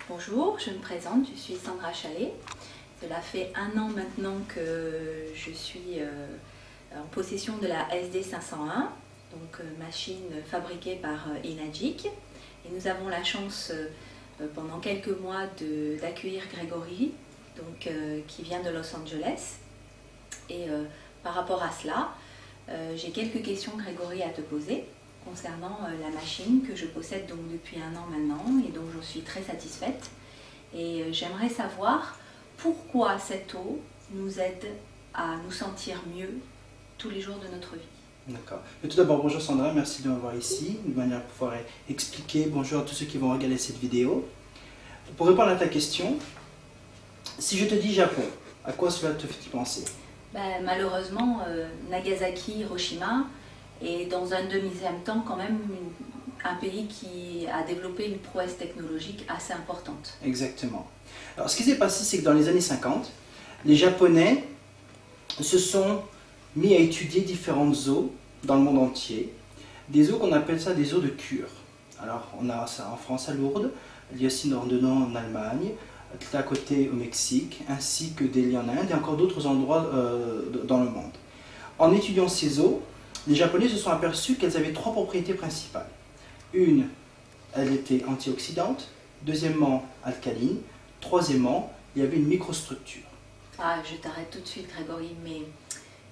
Bonjour, je me présente, je suis Sandra Chalet. Cela fait 1 an maintenant que je suis en possession de la SD501, donc machine fabriquée par Enagic. Et nous avons la chance pendant quelques mois d'accueillir Grégory, donc, qui vient de Los Angeles. Et par rapport à cela, j'ai quelques questions, Grégory, à te poser concernant la machine que je possède donc depuis 1 an maintenant et dont je suis très satisfaite. Et j'aimerais savoir pourquoi cette eau nous aide à nous sentir mieux tous les jours de notre vie. D'accord. Tout d'abord, bonjour Sandra, merci de m'avoir ici, de manière à pouvoir expliquer bonjour à tous ceux qui vont regarder cette vidéo. Pour répondre à ta question, si je te dis Japon, à quoi cela te fait-il penser? Malheureusement, Nagasaki, Hiroshima, et dans un deuxième temps quand même un pays qui a développé une prouesse technologique assez importante. Exactement. Alors ce qui s'est passé, c'est que dans les années 50, les Japonais se sont mis à étudier différentes eaux dans le monde entier. Des eaux qu'on appelle ça des eaux de cure. Alors on a ça en France à Lourdes, il y a aussi Nordeno en Allemagne, tout à côté au Mexique, ainsi que des lieux en Inde et encore d'autres endroits dans le monde. En étudiant ces eaux, les Japonais se sont aperçus qu'elles avaient 3 propriétés principales. Une, elle était antioxydante. Deuxièmement, alcaline. Troisièmement, il y avait une microstructure. Ah, je t'arrête tout de suite, Grégory, mais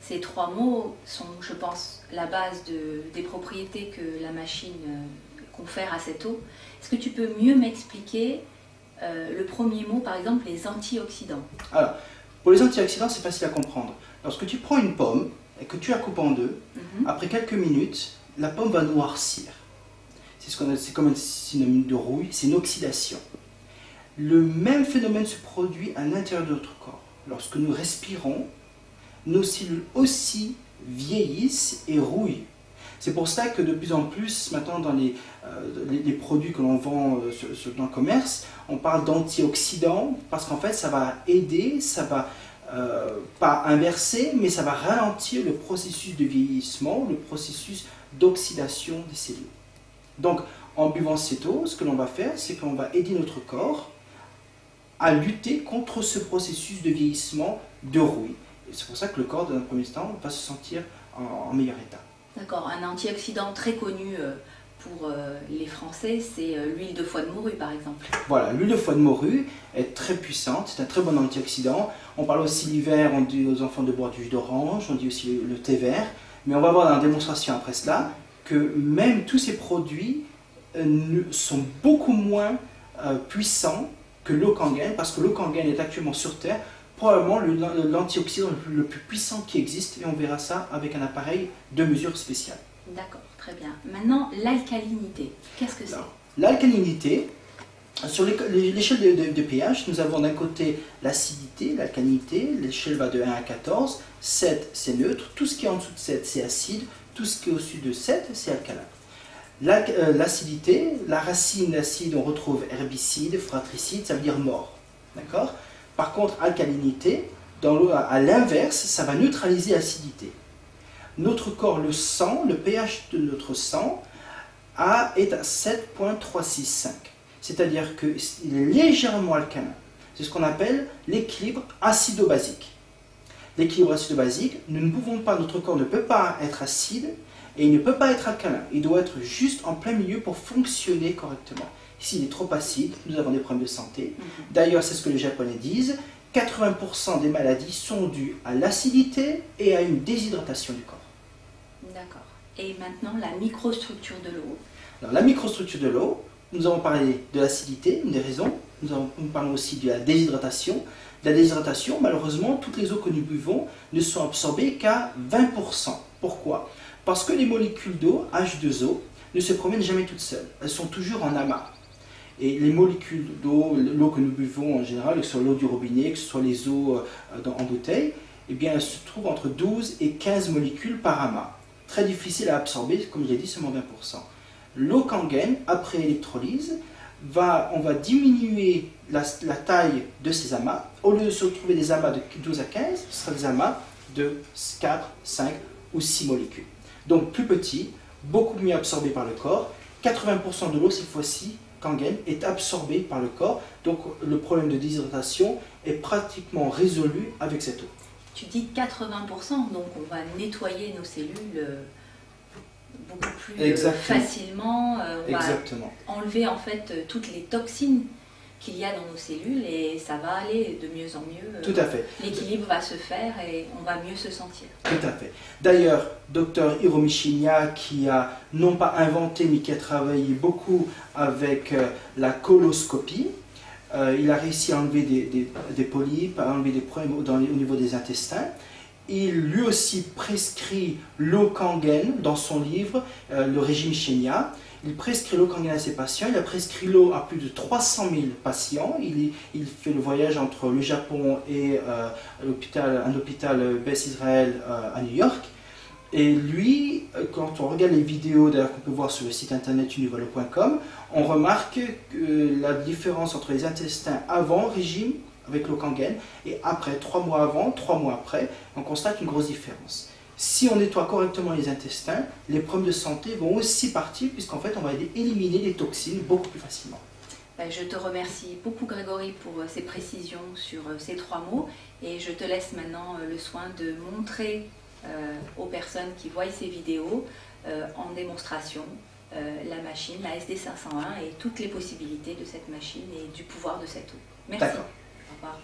ces 3 mots sont, je pense, la base des propriétés que la machine confère à cette eau. Est-ce que tu peux mieux m'expliquer le premier mot, par exemple, les antioxydants? Alors, pour les antioxydants, c'est facile à comprendre. Lorsque tu prends une pomme et que tu la coupes en deux, après quelques minutes, la pomme va noircir. C'est comme un synonyme de rouille, c'est une oxydation. Le même phénomène se produit à l'intérieur de notre corps. Lorsque nous respirons, nos cellules aussi vieillissent et rouillent. C'est pour ça que de plus en plus, maintenant dans les produits que l'on vend dans le commerce, on parle d'antioxydants, parce qu'en fait ça va aider, ça va pas inverser, mais ça va ralentir le processus de vieillissement, le processus d'oxydation des cellules. Donc, en buvant cette eau, ce que l'on va faire, c'est qu'on va aider notre corps à lutter contre ce processus de vieillissement de rouille. C'est pour ça que le corps, dans un premier temps, va se sentir en meilleur état. D'accord, un antioxydant très connu pour les Français, c'est l'huile de foie de morue, par exemple. Voilà, l'huile de foie de morue est très puissante, c'est un très bon antioxydant. On parle aussi l'hiver, on dit aux enfants de boire du jus d'orange, on dit aussi le thé vert. Mais on va voir dans la démonstration après cela que même tous ces produits sont beaucoup moins puissants que l'eau Kangen, parce que l'eau Kangen est actuellement sur Terre probablement l'antioxydant le plus puissant qui existe, et on verra ça avec un appareil de mesure spéciale. D'accord, très bien. Maintenant, l'alcalinité, qu'est-ce que c'est? L'alcalinité, sur l'échelle de pH, nous avons d'un côté l'acidité, l'alcalinité, l'échelle va de 1 à 14, 7 c'est neutre, tout ce qui est en dessous de 7 c'est acide, tout ce qui est au-dessus de 7 c'est alcalin. L'acidité, la racine d'acide, on retrouve herbicide, fratricide, ça veut dire mort. D'accord? Par contre, alcalinité, dans l'eau, à l'inverse, ça va neutraliser l'acidité. Notre corps le sent, le pH de notre sang est à 7,365. C'est-à-dire qu'il est légèrement alcalin. C'est ce qu'on appelle l'équilibre acido-basique. L'équilibre acido-basique, notre corps ne peut pas être acide et il ne peut pas être alcalin. Il doit être juste en plein milieu pour fonctionner correctement. S'il est trop acide, nous avons des problèmes de santé. D'ailleurs, c'est ce que les Japonais disent, 80% des maladies sont dues à l'acidité et à une déshydratation du corps. D'accord. Et maintenant, la microstructure de l'eau. La microstructure de l'eau, nous avons parlé de l'acidité, une des raisons. Nous parlons aussi de la déshydratation. La déshydratation, malheureusement, toutes les eaux que nous buvons ne sont absorbées qu'à 20%. Pourquoi? Parce que les molécules d'eau, H2O, ne se promènent jamais toutes seules. Elles sont toujours en amas. Et les molécules d'eau, l'eau que nous buvons en général, que ce soit l'eau du robinet, que ce soit les eaux en bouteille, eh bien, elles se trouvent entre 12 et 15 molécules par amas. Très difficile à absorber, comme j'ai dit, seulement 20%. L'eau Kangen, après électrolyse, on va diminuer la taille de ces amas. Au lieu de se retrouver des amas de 12 à 15, ce sera des amas de 4, 5 ou 6 molécules. Donc plus petit, beaucoup mieux absorbé par le corps. 80% de l'eau, cette fois-ci, Kangen est absorbée par le corps. Donc le problème de déshydratation est pratiquement résolu avec cette eau. Tu dis 80%, donc on va nettoyer nos cellules beaucoup plus facilement. On Exactement. va enlever en fait toutes les toxines qu'il y a dans nos cellules et ça va aller de mieux en mieux. Tout à fait. L'équilibre va se faire et on va mieux se sentir. Tout à fait. D'ailleurs, Dr Hiromi Shinya, qui a non pas inventé mais qui a travaillé beaucoup avec la coloscopie, il a réussi à enlever des polypes, à enlever des problèmes au niveau des intestins. Il lui aussi prescrit l'eau Kangen dans son livre, le régime Shinya. Il prescrit l'eau Kangen à ses patients. Il a prescrit l'eau à plus de 300 000 patients. Il fait le voyage entre le Japon et un hôpital Beth Israel à New York. Et lui, quand on regarde les vidéos d'ailleurs qu'on peut voir sur le site internet univalo.com, on remarque que la différence entre les intestins avant régime avec l'eau Kangen et après, 3 mois avant, 3 mois après, on constate une grosse différence. Si on nettoie correctement les intestins, les problèmes de santé vont aussi partir puisqu'en fait on va éliminer les toxines beaucoup plus facilement. Je te remercie beaucoup Grégory pour ces précisions sur ces 3 mots et je te laisse maintenant le soin de montrer aux personnes qui voient ces vidéos en démonstration la machine, la SD501 et toutes les possibilités de cette machine et du pouvoir de cette eau. Merci. Au revoir.